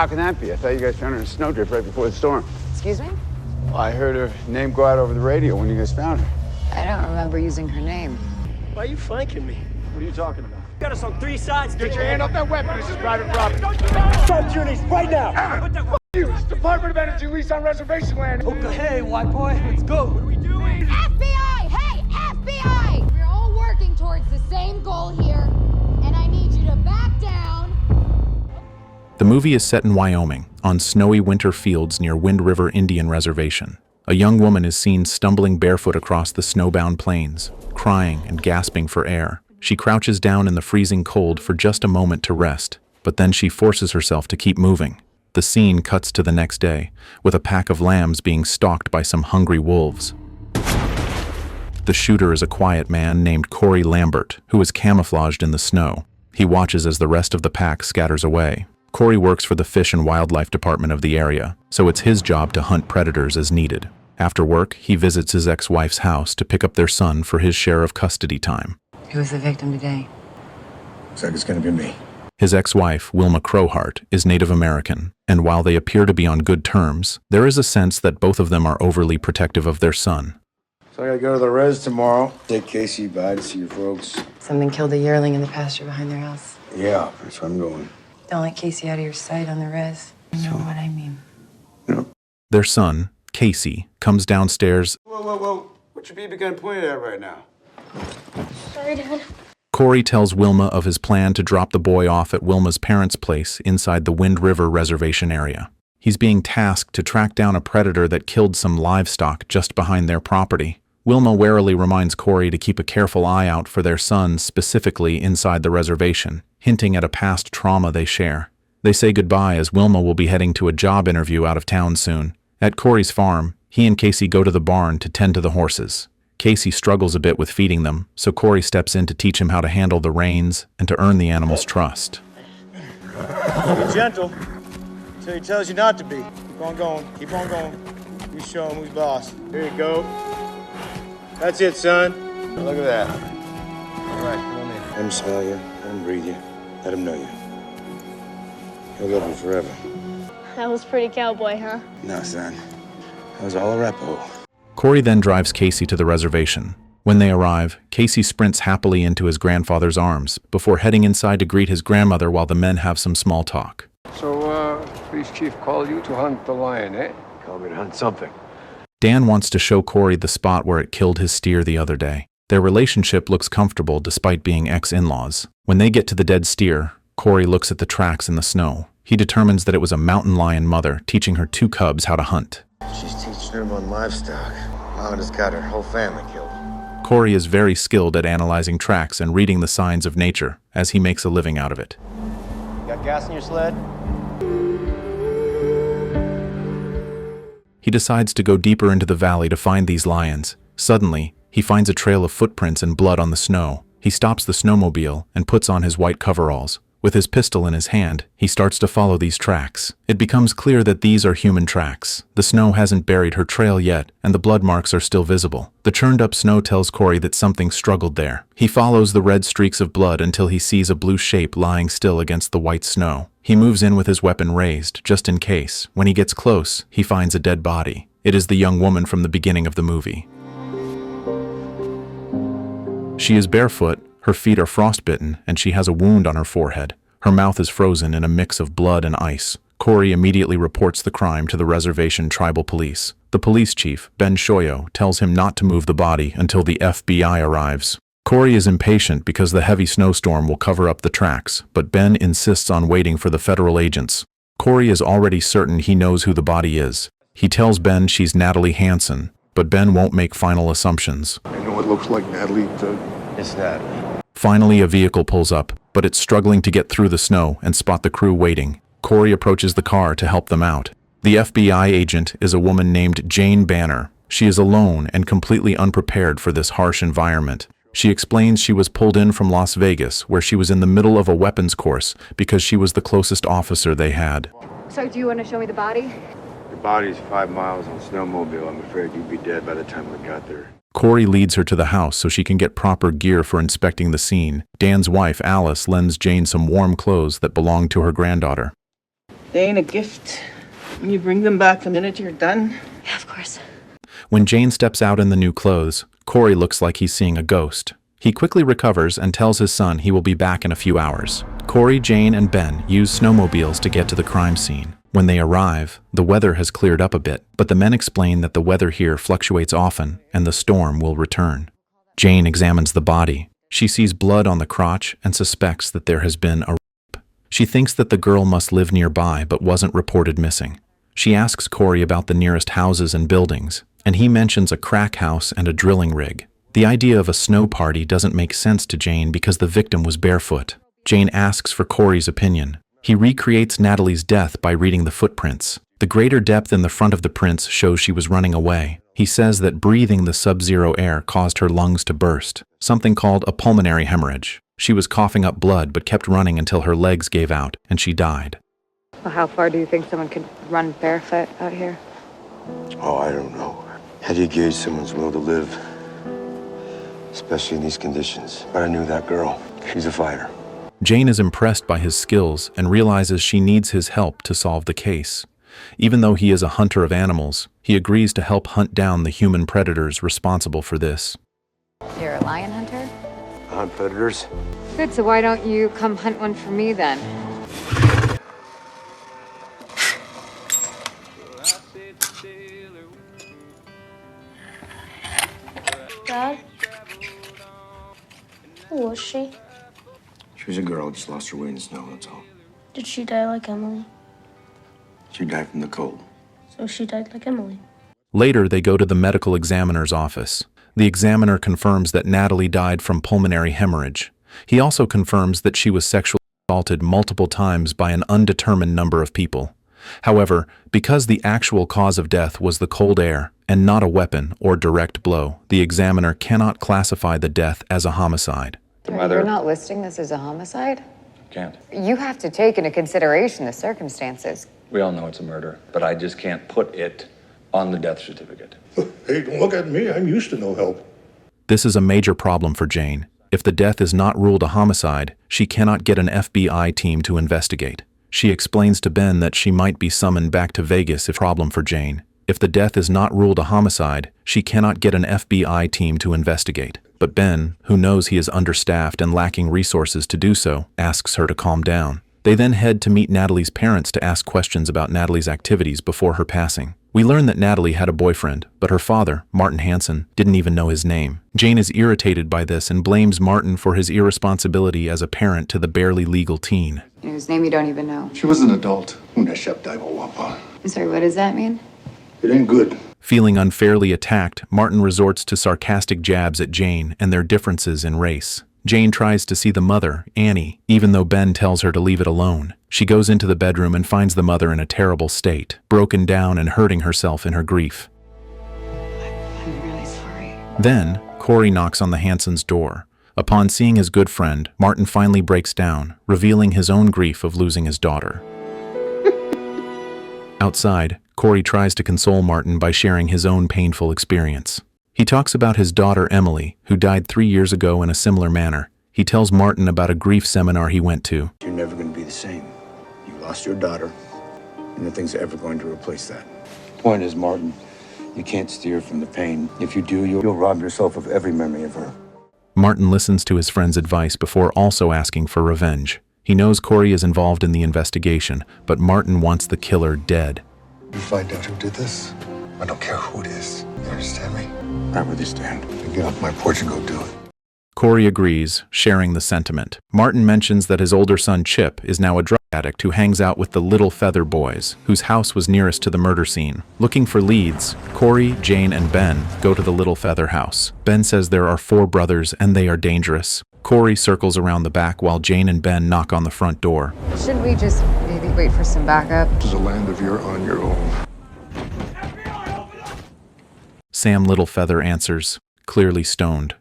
how can that be? I thought you guys found her in a snowdrift right before the storm. Excuse me? Well, I heard her name go out over the radio when you guys found her. I don't remember using her name. Why are you flanking me? What are you talking about? Got us on 3 sides. Get your hand off that weapon. This is private property. Drop your knees right now. What the fuck you? It's Department of Energy lease on reservation land. Okay, hey, white boy, let's go. What are we doing? FBI! Hey, FBI! We're all working towards the same goal here, and I need you to back down. The movie is set in Wyoming, on snowy winter fields near Wind River Indian Reservation. A young woman is seen stumbling barefoot across the snowbound plains, crying and gasping for air. She crouches down in the freezing cold for just a moment to rest, but then she forces herself to keep moving. The scene cuts to the next day, with a pack of lambs being stalked by some hungry wolves. The shooter is a quiet man named Cory Lambert, who is camouflaged in the snow. He watches as the rest of the pack scatters away. Cory works for the Fish and Wildlife Department of the area, so it's his job to hunt predators as needed. After work, he visits his ex-wife's house to pick up their son for his share of custody time. Who was the victim today? Looks like it's gonna be me. His ex-wife, Wilma Crowheart, is Native American, and while they appear to be on good terms, there is a sense that both of them are overly protective of their son. So I gotta go to the res tomorrow. Take Casey by to see your folks. Something killed a yearling in the pasture behind their house. Yeah, that's where I'm going. Don't let Casey out of your sight on the res. You know what I mean. No. Their son, Casey, comes downstairs. Whoa. What's your BB gun pointed at right now? Sorry, Dad. Cory tells Wilma of his plan to drop the boy off at Wilma's parents' place inside the Wind River Reservation area. He's being tasked to track down a predator that killed some livestock just behind their property. Wilma warily reminds Cory to keep a careful eye out for their son specifically inside the reservation, hinting at a past trauma they share. They say goodbye as Wilma will be heading to a job interview out of town soon. At Cory's farm, he and Casey go to the barn to tend to the horses. Casey struggles a bit with feeding them, so Cory steps in to teach him how to handle the reins and to earn the animal's trust. Be gentle until he tells you not to be. Keep on going, keep on going. You show him who's boss. There you go. That's it, son. Look at that. All right, come on in. Let him smell you. Let him breathe you. Let him know you. He'll love you forever. That was pretty cowboy, huh? No, son. That was all a repo. Cory then drives Casey to the reservation. When they arrive, Casey sprints happily into his grandfather's arms before heading inside to greet his grandmother while the men have some small talk. So, police chief called you to hunt the lion, eh? Called me to hunt something. Dan wants to show Cory the spot where it killed his steer the other day. Their relationship looks comfortable despite being ex-in-laws. When they get to the dead steer, Cory looks at the tracks in the snow. He determines that it was a mountain lion mother teaching her 2 cubs how to hunt. She's teaching them on livestock. Mama just got her whole family killed. Cory is very skilled at analyzing tracks and reading the signs of nature as he makes a living out of it. Got gas in your sled? He decides to go deeper into the valley to find these lions. Suddenly, he finds a trail of footprints and blood on the snow. He stops the snowmobile and puts on his white coveralls. With his pistol in his hand, he starts to follow these tracks. It becomes clear that these are human tracks. The snow hasn't buried her trail yet, and the blood marks are still visible. The churned-up snow tells Cory that something struggled there. He follows the red streaks of blood until he sees a blue shape lying still against the white snow. He moves in with his weapon raised, just in case. When he gets close, he finds a dead body. It is the young woman from the beginning of the movie. She is barefoot, her feet are frostbitten, and she has a wound on her forehead. Her mouth is frozen in a mix of blood and ice. Cory immediately reports the crime to the reservation tribal police. The police chief, Ben Shoyo, tells him not to move the body until the FBI arrives. Cory is impatient because the heavy snowstorm will cover up the tracks, but Ben insists on waiting for the federal agents. Cory is already certain he knows who the body is. He tells Ben she's Natalie Hansen, but Ben won't make final assumptions. I know it looks like Natalie, It's that. Finally, a vehicle pulls up, but it's struggling to get through the snow and spot the crew waiting. Cory approaches the car to help them out. The FBI agent is a woman named Jane Banner. She is alone and completely unprepared for this harsh environment. She explains she was pulled in from Las Vegas, where she was in the middle of a weapons course because she was the closest officer they had. So do you want to show me the body? The body's 5 miles on snowmobile. I'm afraid you'd be dead by the time we got there. Cory leads her to the house so she can get proper gear for inspecting the scene. Dan's wife, Alice, lends Jane some warm clothes that belong to her granddaughter. They ain't a gift. You bring them back the minute you're done. Yeah, of course. When Jane steps out in the new clothes, Cory looks like he's seeing a ghost. He quickly recovers and tells his son he will be back in a few hours. Cory, Jane, and Ben use snowmobiles to get to the crime scene. When they arrive, the weather has cleared up a bit, but the men explain that the weather here fluctuates often and the storm will return. Jane examines the body. She sees blood on the crotch and suspects that there has been a rape. She thinks that the girl must live nearby but wasn't reported missing. She asks Cory about the nearest houses and buildings, and he mentions a crack house and a drilling rig. The idea of a snow party doesn't make sense to Jane because the victim was barefoot. Jane asks for Cory's opinion. He recreates Natalie's death by reading the footprints. The greater depth in the front of the prints shows she was running away. He says that breathing the sub-zero air caused her lungs to burst, something called a pulmonary hemorrhage. She was coughing up blood but kept running until her legs gave out and she died. Well, how far do you think someone could run barefoot out here? Oh, I don't know. How do you gauge someone's will to live? Especially in these conditions. But I knew that girl. She's a fighter. Jane is impressed by his skills and realizes she needs his help to solve the case. Even though he is a hunter of animals, he agrees to help hunt down the human predators responsible for this. You're a lion hunter? I hunt predators. Good, so why don't you come hunt one for me then? Dad? Who was she? She was a girl, just lost her way in the snow, that's all. Did she die like Emily? She died from the cold. So she died like Emily. Later, they go to the medical examiner's office. The examiner confirms that Natalie died from pulmonary hemorrhage. He also confirms that she was sexually assaulted multiple times by an undetermined number of people. However, because the actual cause of death was the cold air and not a weapon or direct blow, the examiner cannot classify the death as a homicide. You're not listing this as a homicide? Can't. You have to take into consideration the circumstances. We all know it's a murder, but I just can't put it on the death certificate. Hey, don't look at me. I'm used to no help. This is a major problem for Jane. If the death is not ruled a homicide, she cannot get an FBI team to investigate. She explains to Ben that she might be summoned back to Vegas if problem for Jane. If the death is not ruled a homicide, she cannot get an FBI team to investigate. But Ben, who knows he is understaffed and lacking resources to do so, asks her to calm down. They then head to meet Natalie's parents to ask questions about Natalie's activities before her passing. We learn that Natalie had a boyfriend, but her father, Martin Hansen, didn't even know his name. Jane is irritated by this and blames Martin for his irresponsibility as a parent to the barely legal teen. Whose name you don't even know. She was an adult. I'm sorry, what does that mean? It ain't good. Feeling unfairly attacked, Martin resorts to sarcastic jabs at Jane and their differences in race. Jane tries to see the mother, Annie, even though Ben tells her to leave it alone. She goes into the bedroom and finds the mother in a terrible state, broken down and hurting herself in her grief. I'm really sorry. Then, Cory knocks on the Hansens' door. Upon seeing his good friend, Martin finally breaks down, revealing his own grief of losing his daughter. Outside, Cory tries to console Martin by sharing his own painful experience. He talks about his daughter Emily, who died 3 years ago in a similar manner. He tells Martin about a grief seminar he went to. You're never going to be the same. You lost your daughter, and nothing's ever going to replace that. Point is, Martin, you can't steer from the pain. If you do, you'll rob yourself of every memory of her. Martin listens to his friend's advice before also asking for revenge. He knows Cory is involved in the investigation, but Martin wants the killer dead. You find out who did this, I don't care who it is. You understand me? I understand. Get off my porch and go do it. Cory agrees, sharing the sentiment. Martin mentions that his older son Chip is now a drug addict who hangs out with the Littlefeather boys, whose house was nearest to the murder scene. Looking for leads, Cory, Jane, and Ben go to the Littlefeather house. Ben says there are 4 brothers and they are dangerous. Cory circles around the back while Jane and Ben knock on the front door. Shouldn't we just maybe wait for some backup? This is a land of you're on your own. Sam Littlefeather answers, clearly stoned.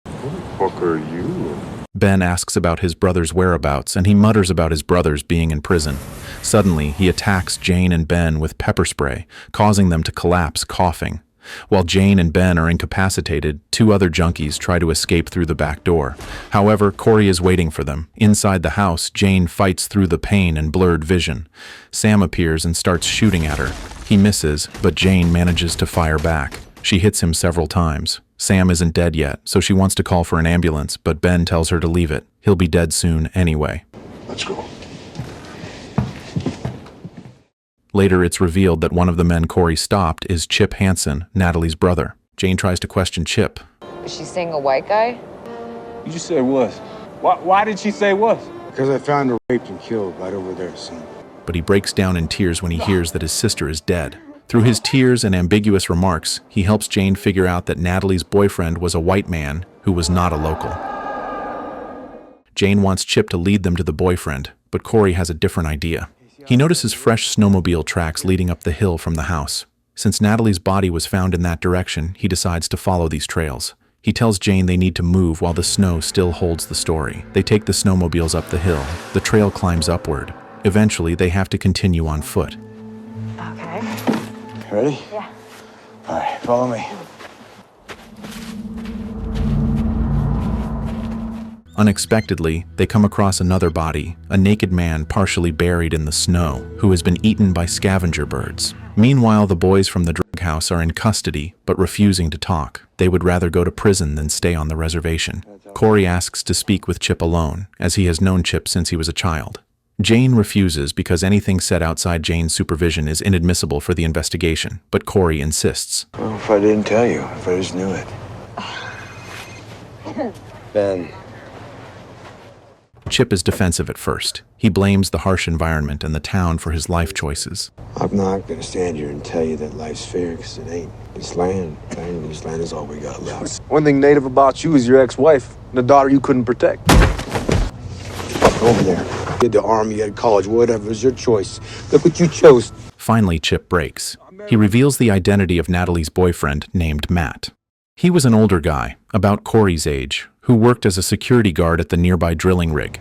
Who the fuck are you? Ben asks about his brother's whereabouts, and he mutters about his brothers being in prison. Suddenly, he attacks Jane and Ben with pepper spray, causing them to collapse, coughing. While Jane and Ben are incapacitated, 2 other junkies try to escape through the back door. However, Cory is waiting for them. Inside the house, Jane fights through the pain and blurred vision. Sam appears and starts shooting at her. He misses, but Jane manages to fire back. She hits him several times. Sam isn't dead yet, so she wants to call for an ambulance, but Ben tells her to leave it. He'll be dead soon anyway. Let's go. Later, it's revealed that one of the men Cory stopped is Chip Hansen, Natalie's brother. Jane tries to question Chip. Is she seeing a white guy? You just said was. Why did she say was? Because I found her raped and killed right over there, son. But he breaks down in tears when he hears that his sister is dead. Through his tears and ambiguous remarks, he helps Jane figure out that Natalie's boyfriend was a white man who was not a local. Jane wants Chip to lead them to the boyfriend, but Cory has a different idea. He notices fresh snowmobile tracks leading up the hill from the house. Since Natalie's body was found in that direction, he decides to follow these trails. He tells Jane they need to move while the snow still holds the story. They take the snowmobiles up the hill. The trail climbs upward. Eventually, they have to continue on foot. Okay. Ready? Yeah. All right, follow me. Unexpectedly, they come across another body, a naked man partially buried in the snow, who has been eaten by scavenger birds. Meanwhile, the boys from the drug house are in custody, but refusing to talk. They would rather go to prison than stay on the reservation. Cory asks to speak with Chip alone, as he has known Chip since he was a child. Jane refuses because anything said outside Jane's supervision is inadmissible for the investigation, but Cory insists. Well, if I didn't tell you, if I just knew it. Ben. Chip is defensive at first. He blames the harsh environment and the town for his life choices. I'm not going to stand here and tell you that life's fair, because it ain't. This land is all we got left. One thing native about you is your ex-wife, and the daughter you couldn't protect. Over there. You had the army, you had college, whatever, it was your choice. Look what you chose. Finally, Chip breaks. He reveals the identity of Natalie's boyfriend named Matt. He was an older guy, about Cory's age, who worked as a security guard at the nearby drilling rig.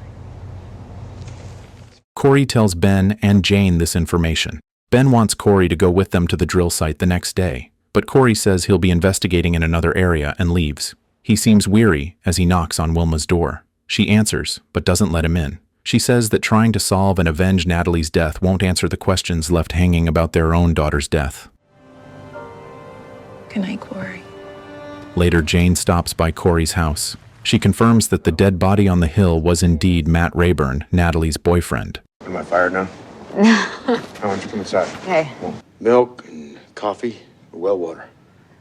Cory tells Ben and Jane this information. Ben wants Cory to go with them to the drill site the next day, but Cory says he'll be investigating in another area and leaves. He seems weary as he knocks on Wilma's door. She answers, but doesn't let him in. She says that trying to solve and avenge Natalie's death won't answer the questions left hanging about their own daughter's death. Good night, Cory. Later, Jane stops by Cory's house. She confirms that the dead body on the hill was indeed Matt Rayburn, Natalie's boyfriend. Am I fired now? Why don't you come inside? Hey. Milk and coffee or well water?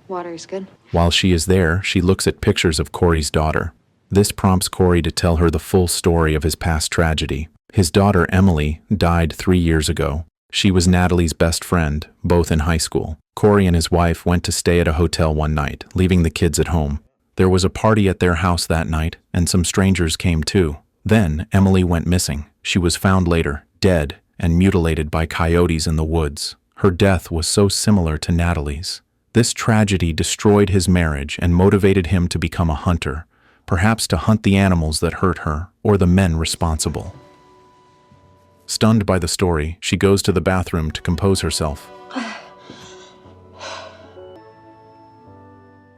Water's good. While she is there, she looks at pictures of Cory's daughter. This prompts Cory to tell her the full story of his past tragedy. His daughter, Emily, died 3 years ago. She was Natalie's best friend, both in high school. Cory and his wife went to stay at a hotel one night, leaving the kids at home. There was a party at their house that night, and some strangers came too. Then, Emily went missing. She was found later, dead, and mutilated by coyotes in the woods. Her death was so similar to Natalie's. This tragedy destroyed his marriage and motivated him to become a hunter, perhaps to hunt the animals that hurt her, or the men responsible. Stunned by the story, she goes to the bathroom to compose herself.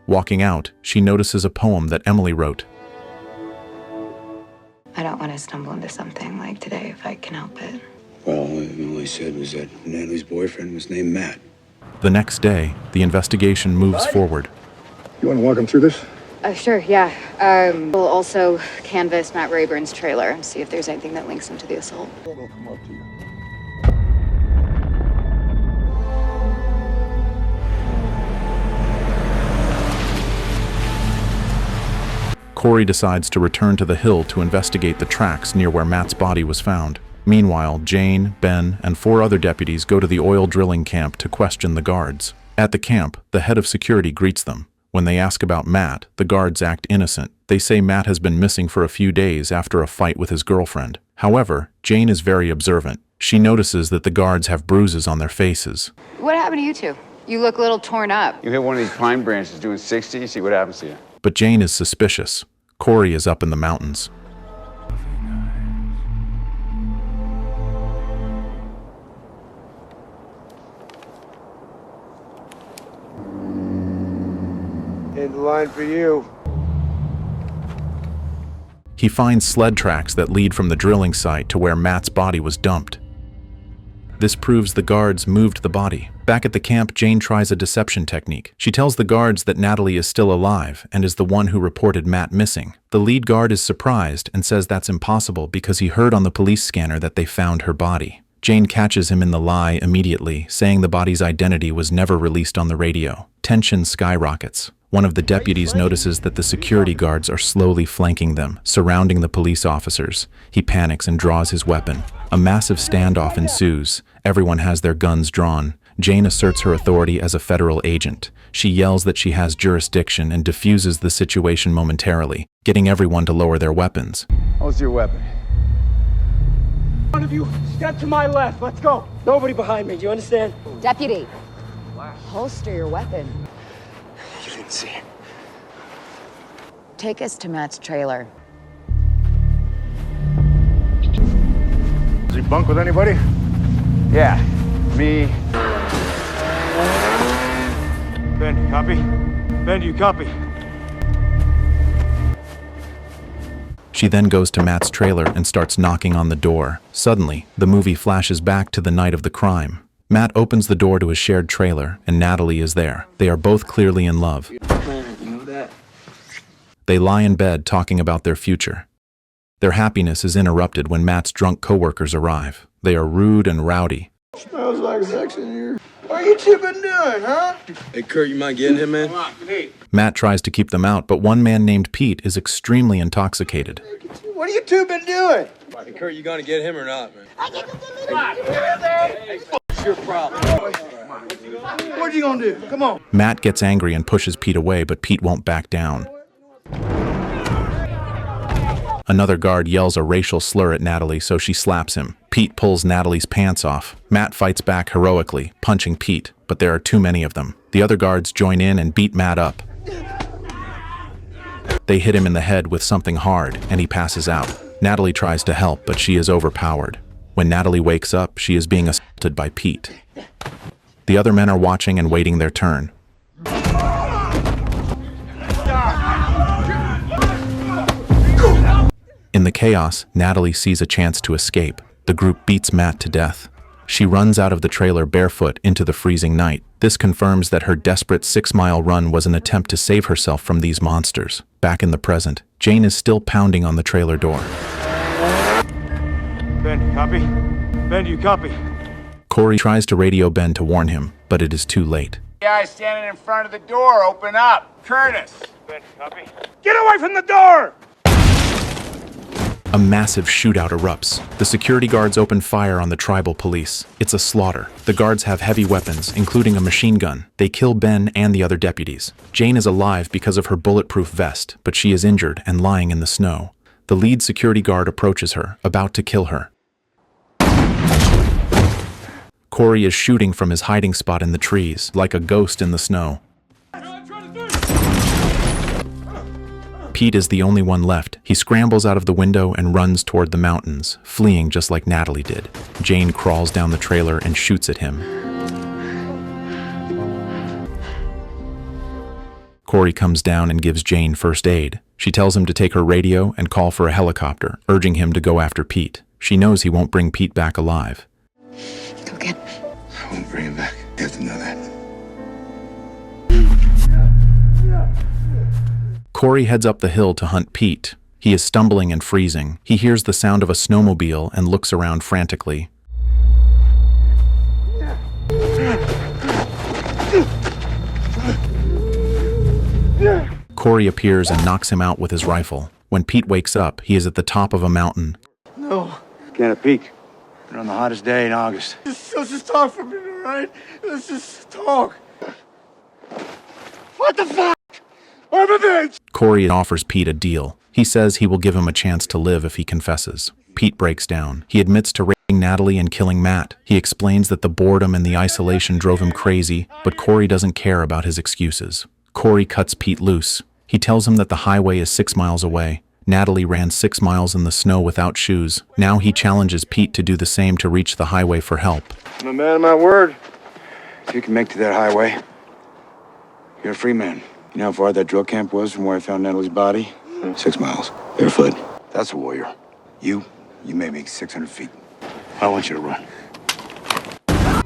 Walking out, she notices a poem that Emily wrote. I don't want to stumble into something like today if I can help it. Well, all he said was that Natalie's boyfriend was named Matt. The next day, the investigation moves forward. You want to walk him through this? Sure, yeah. We'll also canvass Matt Rayburn's trailer and see if there's anything that links him to the assault. Come up to you. Cory decides to return to the hill to investigate the tracks near where Matt's body was found. Meanwhile, Jane, Ben, and 4 other deputies go to the oil drilling camp to question the guards. At the camp, the head of security greets them. When they ask about Matt, the guards act innocent. They say Matt has been missing for a few days after a fight with his girlfriend. However, Jane is very observant. She notices that the guards have bruises on their faces. What happened to you two? You look a little torn up. You hit one of these pine branches doing 60, see what happens to you. But Jane is suspicious. Cory is up in the mountains. In the line for you. He finds sled tracks that lead from the drilling site to where Matt's body was dumped. This proves the guards moved the body. Back at the camp, Jane tries a deception technique. She tells the guards that Natalie is still alive and is the one who reported Matt missing. The lead guard is surprised and says that's impossible because he heard on the police scanner that they found her body. Jane catches him in the lie immediately, saying the body's identity was never released on the radio. Tension skyrockets. One of the deputies notices that the security guards are slowly flanking them, surrounding the police officers. He panics and draws his weapon. A massive standoff ensues. Everyone has their guns drawn. Jane asserts her authority as a federal agent. She yells that she has jurisdiction and diffuses the situation momentarily, getting everyone to lower their weapons. How's your weapon? One of you, step to my left. Let's go. Nobody behind me. Do you understand? Deputy, holster your weapon. You didn't see him. Take us to Matt's trailer. Does he bunk with anybody? Yeah, me. Ben, you copy? Ben, do you copy? She then goes to Matt's trailer and starts knocking on the door. Suddenly, the movie flashes back to the night of the crime. Matt opens the door to his shared trailer, and Natalie is there. They are both clearly in love. You know that? They lie in bed talking about their future. Their happiness is interrupted when Matt's drunk coworkers arrive. They are rude and rowdy. Smells like sex in here. What you two been doing, huh? Hey, Kurt, you mind getting him, man? Come on, Pete. Matt tries to keep them out, but one man named Pete is extremely intoxicated. What you two been doing? Hey, Kurt, you gonna get him or not, man? What's your problem? What you gonna do? Come on. Matt gets angry and pushes Pete away, but Pete won't back down. Another guard yells a racial slur at Natalie, so she slaps him. Pete pulls Natalie's pants off. Matt fights back heroically, punching Pete, but there are too many of them. The other guards join in and beat Matt up. They hit him in the head with something hard, and he passes out. Natalie tries to help, but she is overpowered. When Natalie wakes up, she is being assaulted by Pete. The other men are watching and waiting their turn. In the chaos, Natalie sees a chance to escape. The group beats Matt to death. She runs out of the trailer barefoot into the freezing night. This confirms that her desperate 6-mile run was an attempt to save herself from these monsters. Back in the present, Jane is still pounding on the trailer door. Ben, copy? Ben, do you copy? Cory tries to radio Ben to warn him, but it is too late. Guy standing in front of the door, open up. Curtis. Ben, copy? Get away from the door! A massive shootout erupts. The security guards open fire on the tribal police. It's a slaughter. The guards have heavy weapons, including a machine gun. They kill Ben and the other deputies. Jane is alive because of her bulletproof vest, but she is injured and lying in the snow. The lead security guard approaches her, about to kill her. Cory is shooting from his hiding spot in the trees, like a ghost in the snow. Pete is the only one left. He scrambles out of the window and runs toward the mountains, fleeing just like Natalie did. Jane crawls down the trailer and shoots at him. Cory comes down and gives Jane first aid. She tells him to take her radio and call for a helicopter, urging him to go after Pete. She knows he won't bring Pete back alive. Go get him. I won't bring him back. You have to know that. Cory heads up the hill to hunt Pete. He is stumbling and freezing. He hears the sound of a snowmobile and looks around frantically. Cory appears and knocks him out with his rifle. When Pete wakes up, he is at the top of a mountain. No. Get a peek. We're on the hottest day in August. Let's just talk for a minute, all right? Let's just talk. What the fuck? I'm a bitch! Cory offers Pete a deal. He says he will give him a chance to live if he confesses. Pete breaks down. He admits to raping Natalie and killing Matt. He explains that the boredom and the isolation drove him crazy, but Cory doesn't care about his excuses. Cory cuts Pete loose. He tells him that the highway is 6 miles away. Natalie ran 6 miles in the snow without shoes. Now he challenges Pete to do the same to reach the highway for help. I'm a man of my word. If you can make to that highway, you're a free man. You know how far that drill camp was from where I found Natalie's body? 6 miles. Barefoot. That's a warrior. You may make 600 feet. I want you to run.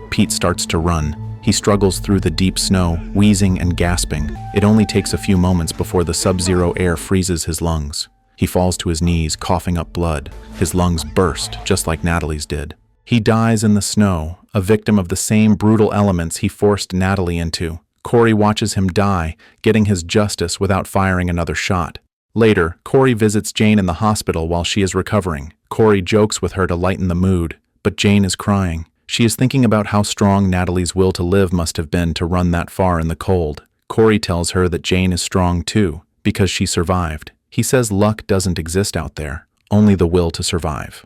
Pete starts to run. He struggles through the deep snow, wheezing and gasping. It only takes a few moments before the sub-zero air freezes his lungs. He falls to his knees, coughing up blood. His lungs burst, just like Natalie's did. He dies in the snow, a victim of the same brutal elements he forced Natalie into. Cory watches him die, getting his justice without firing another shot. Later, Cory visits Jane in the hospital while she is recovering. Cory jokes with her to lighten the mood, but Jane is crying. She is thinking about how strong Natalie's will to live must have been to run that far in the cold. Cory tells her that Jane is strong too, because she survived. He says luck doesn't exist out there, only the will to survive.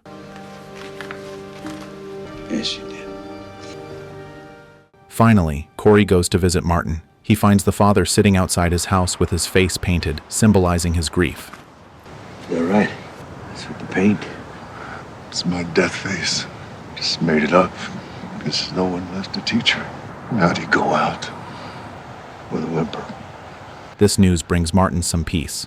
Yes, you did. Finally, Cory goes to visit Martin. He finds the father sitting outside his house with his face painted, symbolizing his grief. You're right. That's with the paint. It's my death face. Just made it up because there's no one left to teach her. How do you go out with a whimper? This news brings Martin some peace.